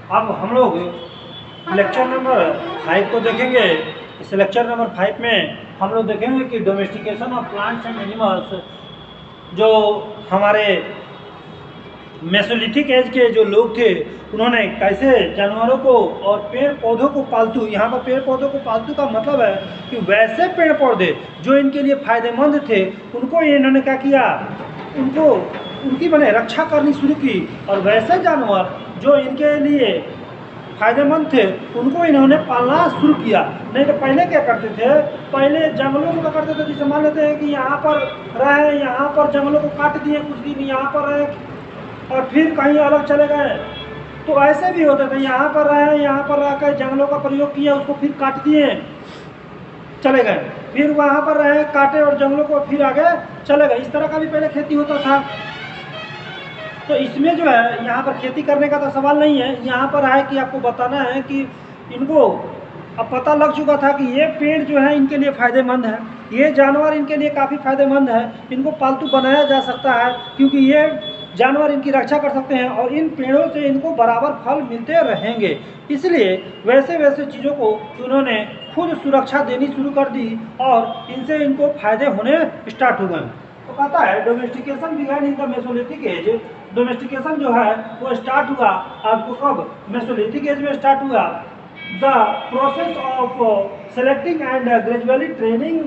अब हम लोग लेक्चर नंबर 5 को देखेंगे। इस लेक्चर नंबर 5 में हम लोग देखेंगे कि domestication of plants and animals, जो हमारे मेसोलिथिक एज के जो लोग थे उन्होंने कैसे जानवरों को और पेड़ पौधों को पालतू, यहाँ पर पेड़ पौधों को पालतू का मतलब है कि वैसे पेड़ पौधे जो इनके लिए फायदेमंद थे उनको इन्होंने क्या किया, उनको उनकी मैंने रक्षा करनी शुरू की, और वैसे जानवर जो इनके लिए फायदेमंद थे उनको इन्होंने पालना शुरू किया। नहीं तो पहले क्या करते थे, पहले जंगलों को क्या करते थे, जैसे मान लेते हैं कि यहाँ पर रहे, यहाँ पर जंगलों को काट दिए, कुछ दिन यहाँ पर रहे और फिर कहीं अलग चले गए, तो ऐसे भी होते थे, यहाँ पर रहे, यहाँ पर रहकर जंगलों का प्रयोग किया, उसको फिर काट दिए चले गए, फिर वहाँ पर रहे काटे और जंगलों को फिर आगे चले गए। इस तरह का भी पहले खेती होता था। तो इसमें जो है यहाँ पर खेती करने का तो सवाल नहीं है, यहाँ पर है कि आपको बताना है कि इनको अब पता लग चुका था कि ये पेड़ जो है इनके लिए फ़ायदेमंद है, ये जानवर इनके लिए काफ़ी फ़ायदेमंद है, इनको पालतू बनाया जा सकता है क्योंकि ये जानवर इनकी रक्षा कर सकते हैं और इन पेड़ों से इनको बराबर फल मिलते रहेंगे। इसलिए वैसे वैसे चीज़ों को उन्होंने खुद सुरक्षा देनी शुरू कर दी और इनसे इनको फ़ायदे होने स्टार्ट हो गए। तो कहता है domestication began in the Mesolithic as, domestication जो है वो स्टार्ट हुआ आपको कब, मेसोलिथिक एज में स्टार्ट हुआ। The process of selecting and gradually training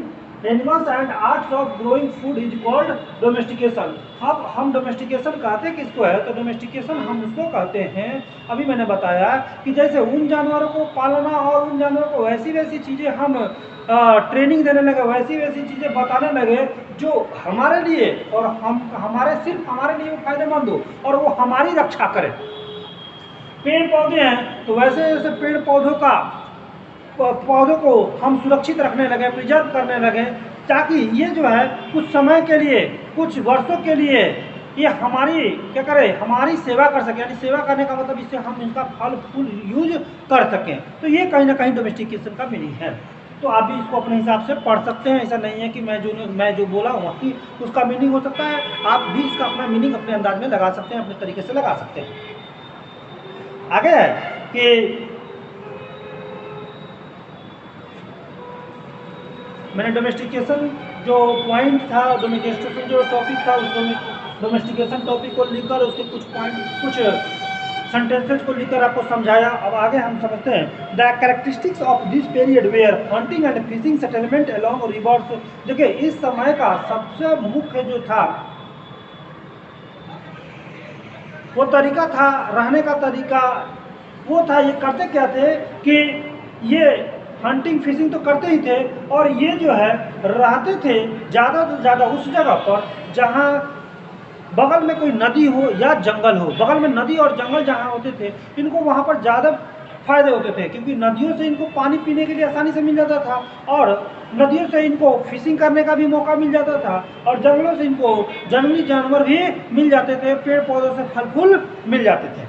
animals and arts of growing food is called domestication. अब हम डोमेस्टिकेशन कहते किसको है, तो डोमेस्टिकेशन हम उसको कहते हैं, अभी मैंने बताया कि जैसे उन जानवरों को पालना और उन जानवरों को वैसी वैसी चीज़ें हम ट्रेनिंग देने लगे, वैसी वैसी चीज़ें बताने लगे जो हमारे लिए और हमारे सिर्फ हमारे लिए फायदेमंद हो और वो हमारी रक्षा करे। पेड़ पौधे हैं तो वैसे वैसे पेड़ पौधों को हम सुरक्षित रखने लगे, प्रिजर्व करने लगे, ताकि ये जो है कुछ समय के लिए, कुछ वर्षों के लिए ये हमारी क्या करे, हमारी सेवा कर सके। यानी सेवा करने का मतलब इससे हम इनका फल फूल यूज कर सकें। तो ये कहीं ना कहीं डोमेस्टिकेशन का मीनिंग है। तो आप भी इसको अपने हिसाब से पढ़ सकते हैं, ऐसा नहीं है कि मैं जो बोला वही उसका मीनिंग हो सकता है, आप भी इसका अपना मीनिंग अपने अंदाज में लगा सकते हैं, अपने तरीके से लगा सकते हैं। आगे है कि मैंने डोमेस्टिकेशन जो पॉइंट था, डोमेस्टिकेशन जो टॉपिक था, उस डोमेस्टिकेशन टॉपिक को लिखकर उसके कुछ पॉइंट, कुछ सेंटेंसेस को लिखकर आपको समझाया। अब आगे हम समझते हैं the characteristics of this period where hunting and fishing settlement along rivers. देखिए इस समय का सबसे मुख्य जो था वो तरीका था, रहने का तरीका वो था, ये करते क्या थे कि ये हंटिंग फिशिंग तो करते ही थे और ये जो है रहते थे ज़्यादा से ज़्यादा उस जगह पर जहाँ बगल में कोई नदी हो या जंगल हो। बगल में नदी और जंगल जहाँ होते थे इनको वहाँ पर ज़्यादा फायदे होते थे, क्योंकि नदियों से इनको पानी पीने के लिए आसानी से मिल जाता था और नदियों से इनको फिशिंग करने का भी मौका मिल जाता था और जंगलों से इनको जंगली जानवर भी मिल जाते थे, पेड़ पौधों से फल फूल मिल जाते थे,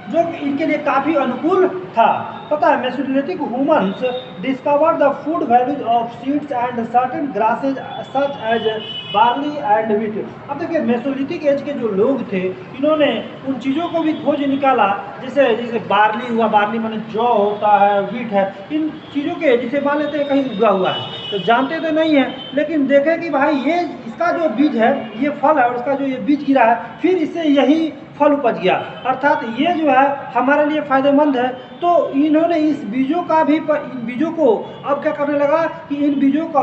जो इनके लिए काफ़ी अनुकूल था। पता है Mesolithic humans discovered the food values of seeds and certain grasses such as barley and wheat. अब देखिए मेसोलिथिक एज के जो लोग थे इन्होंने उन चीज़ों को भी खोज निकाला, जैसे बार्ली हुआ, बार्ली माने जौ होता है, व्हीट है, इन चीज़ों के जिसे मान लेते हैं कहीं उगा हुआ है तो जानते तो नहीं है, लेकिन देखें कि भाई ये इसका जो बीज है ये फल है और इसका जो ये बीज गिरा है फिर इससे यही फल उपज गया, अर्थात ये जो है हमारे लिए फ़ायदेमंद है। तो इन्होंने इस बीजों का भी इन बीजों को अब क्या करने लगा कि इन बीजों का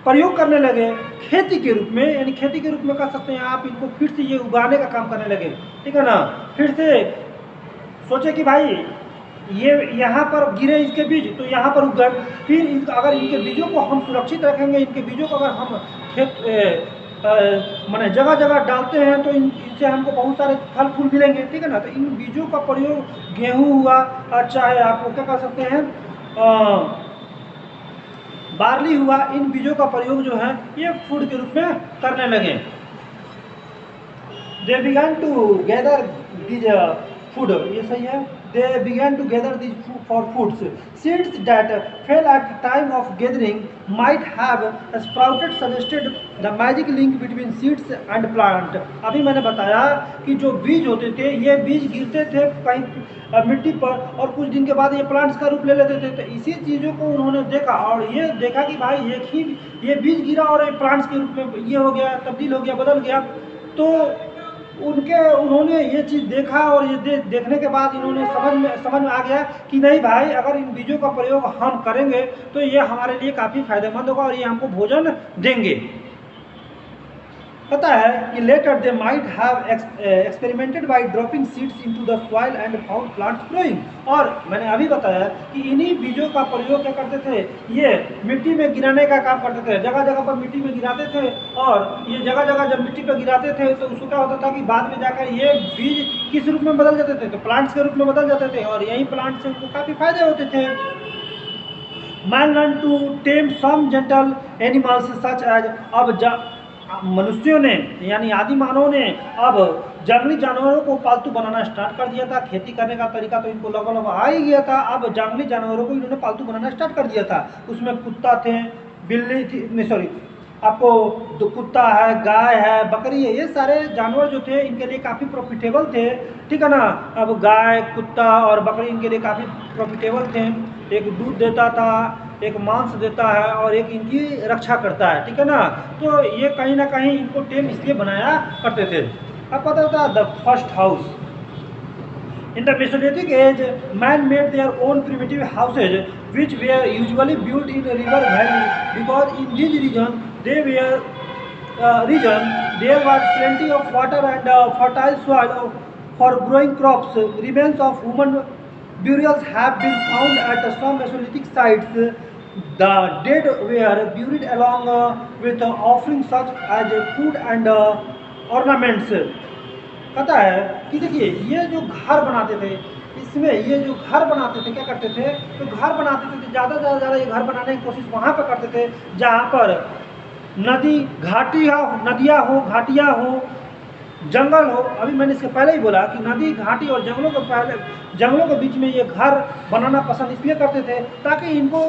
प्रयोग करने लगे खेती के रूप में, यानी खेती के रूप में कह सकते हैं आप, इनको फिर से ये उगाने का काम करने लगे, ठीक है ना। फिर से सोचे कि भाई ये यहाँ पर गिरे इसके बीज तो यहाँ पर उग गए, फिर अगर इनके बीजों को हम सुरक्षित रखेंगे, इनके बीजों को अगर हम खेत माने जगह जगह डालते हैं तो इनसे हमको बहुत सारे फल फूल मिलेंगे, ठीक है ना। तो इन बीजों का प्रयोग गेहूँ हुआ और चाहे आपको क्या कर सकते हैं बार्ली हुआ, इन बीजों का प्रयोग जो है ये फूड के रूप में करने लगे। They began to gather this food, ये सही है। they began to gather these for foods. Seeds that fell at the time of gathering might have sprouted, suggested the magic link between seeds and plant. अभी मैंने बताया कि जो बीज होते थे ये बीज गिरते थे कहीं मिट्टी पर और कुछ दिन के बाद ये प्लांट्स का रूप ले लेते थे। तो इसी चीज़ों को उन्होंने देखा और ये देखा कि भाई एक ही ये बीज गिरा और ये प्लांट्स के रूप में ये हो गया, तब्दील हो गया, बदल गया। तो उन्होंने ये चीज़ देखा और ये देखने के बाद इन्होंने समझ में आ गया कि नहीं भाई, अगर इन बीजों का प्रयोग हम करेंगे तो ये हमारे लिए काफ़ी फायदेमंद होगा और ये हमको भोजन देंगे। पता है कि later they might have experimented by dropping seeds into the soil and found plants growing. और मैंने अभी बताया कि इन्हीं बीजों का प्रयोग क्या करते थे, ये मिट्टी में गिराने का काम करते थे। जगह जगह पर मिट्टी में गिराते थे और ये जगह जगह जब मिट्टी पर गिराते थे तो उसको क्या होता था कि बाद में जाकर ये बीज किस रूप में बदल जाते थे, तो प्लांट्स के रूप में बदल जाते थे और यही प्लांट से उनको काफ़ी फायदे होते थे। Man learn to tame some gentle animals such as, अब मनुष्यों ने यानी आदि मानव ने अब जंगली जानवरों को पालतू बनाना स्टार्ट कर दिया था। खेती करने का तरीका तो इनको लगभग आ ही गया था, अब जंगली जानवरों को इन्होंने पालतू बनाना स्टार्ट कर दिया था। उसमें कुत्ता थे, बिल्ली थी, नहीं सॉरी आपको कुत्ता है, गाय है, बकरी है, ये सारे जानवर जो थे इनके लिए काफ़ी प्रॉफिटेबल थे, ठीक है ना। अब गाय, कुत्ता और बकरी इनके लिए काफ़ी प्रॉफिटेबल थे। एक दूध देता था, एक मांस देता है और एक इनकी रक्षा करता है, ठीक है ना। तो ये कहीं ना कहीं इनको टेम इसलिए बनाया करते थे। अब पता था the first house in the Mesolithic age, man made their own primitive houses which were usually built in a river valley because in this region there was plenty of water and fertile soil for growing crops. Remains of human burials have been found at some Mesolithic sites. The dead were buried along with offerings such as food and ornaments. पता है कि देखिए ये जो घर बनाते थे, इसमें ये जो घर बनाते थे क्या करते थे, तो घर बनाते थे तो ज़्यादा से ज़्यादा ये घर बनाने की कोशिश वहाँ पर करते थे जहाँ पर नदी नदियाँ हो, घाटियाँ हो, जंगल हो। अभी मैंने इसके पहले ही बोला कि नदी, घाटी और जंगलों के बीच में ये घर बनाना पसंद इसलिए करते थे ताकि इनको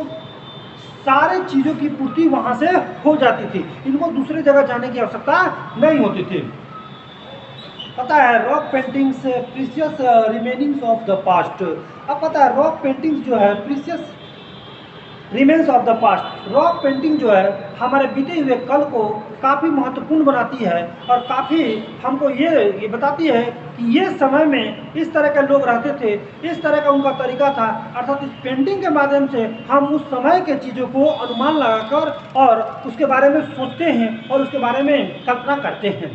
सारे चीज़ों की पूर्ति वहाँ से हो जाती थी, इनको दूसरी जगह जाने की आवश्यकता नहीं होती थी। पता है rock paintings precious remainings of the past. अब पता है रॉक पेंटिंग्स जो है precious remains of the past, rock painting जो है हमारे बीते हुए कल को काफ़ी महत्वपूर्ण बनाती है और काफ़ी हमको ये बताती है कि ये समय में इस तरह के लोग रहते थे, इस तरह का उनका तरीका था। अर्थात इस पेंटिंग के माध्यम से हम उस समय के चीज़ों को अनुमान लगाकर और उसके बारे में सोचते हैं और उसके बारे में कल्पना करते हैं।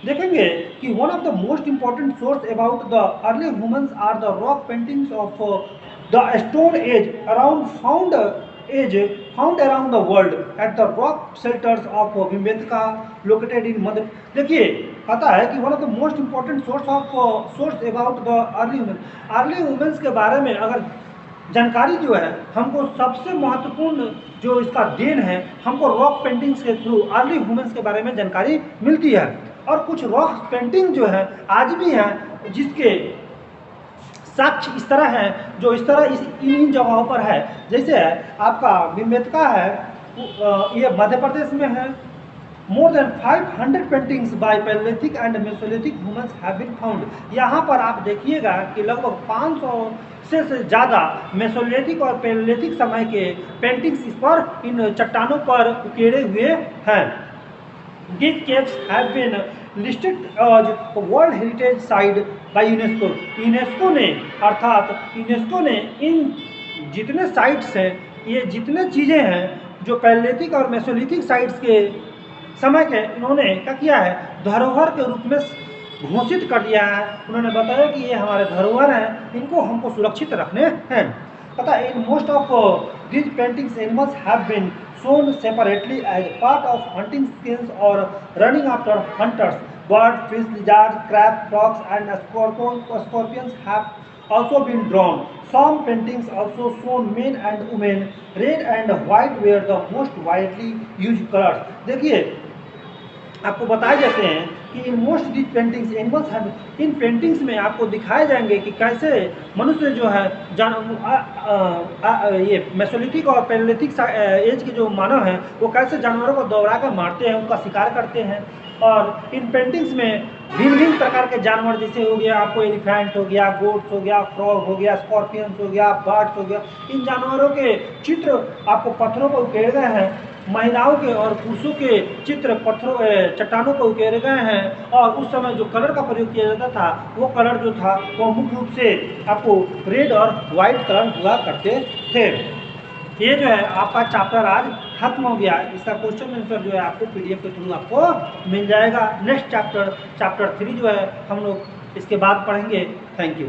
देखेंगे कि one of the most important source about the early humans are the rock paintings of the stone age found around the world at the rock shelters of Bhimbetka located in Madhya। देखिए पता है कि one of the most important source about the early humans के बारे में अगर जानकारी जो है हमको सबसे महत्वपूर्ण जो इसका देन है, हमको रॉक पेंटिंग्स के थ्रू अर्ली ह्यूमन्स के बारे में जानकारी मिलती है। और कुछ रॉक पेंटिंग जो है आज भी हैं जिसके साक्ष्य इस तरह है, जो इस तरह इन जगहों पर है। जैसे आपका भीमबेटका है, ये मध्य प्रदेश में है। More than 500 paintings by palaeolithic and Mesolithic humans have been found. यहाँ पर आप देखिएगा कि लगभग 500 से ज़्यादा मेसोलिथिक और पैलेलिथिक समय के पेंटिंग्स इस पर इन चट्टानों पर उकेरे हुए हैं। These caves have been listed as World Heritage Site by UNESCO। UNESCO ने अर्थात यूनेस्को ने इन जितने साइट्स हैं, ये जितने चीज़ें हैं जो पैलेलिथिक और मेसोलिथिक साइट्स के समय के इन्होंने क्या किया है, धरोहर के रूप में घोषित कर दिया है। उन्होंने बताया कि ये हमारे धरोहर हैं, इनको हमको सुरक्षित रखने हैं। पता है in most of these paintings animals have been shown separately as part of hunting skills or running after hunters. Birds, fish, lizards, crabs, frogs and scorpions have also been drawn. Some paintings also show men and women. Red and white were the most widely used colors। देखिए आपको बताए जाते हैं कि in most these paintings animals have, in paintings में आपको दिखाए जाएंगे कि कैसे मनुष्य जो है ये मेसोलिथिक और पैलेलिथिक एज के जो मानव हैं वो कैसे जानवरों को दौड़ा कर मारते हैं, उनका शिकार करते हैं। और इन पेंटिंग्स में भिन्न भिन्न प्रकार के जानवर, जैसे हो गया आपको एलिफेंट हो गया, गोट्स हो गया, फ्रॉग हो गया, स्कॉर्पियंस हो गया, बर्ड्स हो गया, इन जानवरों के चित्र आपको पत्थरों पर उकेरे गए हैं। महिलाओं के और पुरुषों के चित्र पत्थरों चट्टानों पर उकेरे गए हैं। और उस समय जो कलर का प्रयोग किया जाता था वो कलर जो था वो मुख्य रूप से आपको रेड और वाइट कलर हुआ करते थे। ये जो है आपका चैप्टर आज खत्म हो गया। इसका क्वेश्चन आंसर जो है आपको PDF के थ्रू आपको मिल जाएगा। नेक्स्ट चैप्टर 3 जो है हम लोग इसके बाद पढ़ेंगे। Thank you.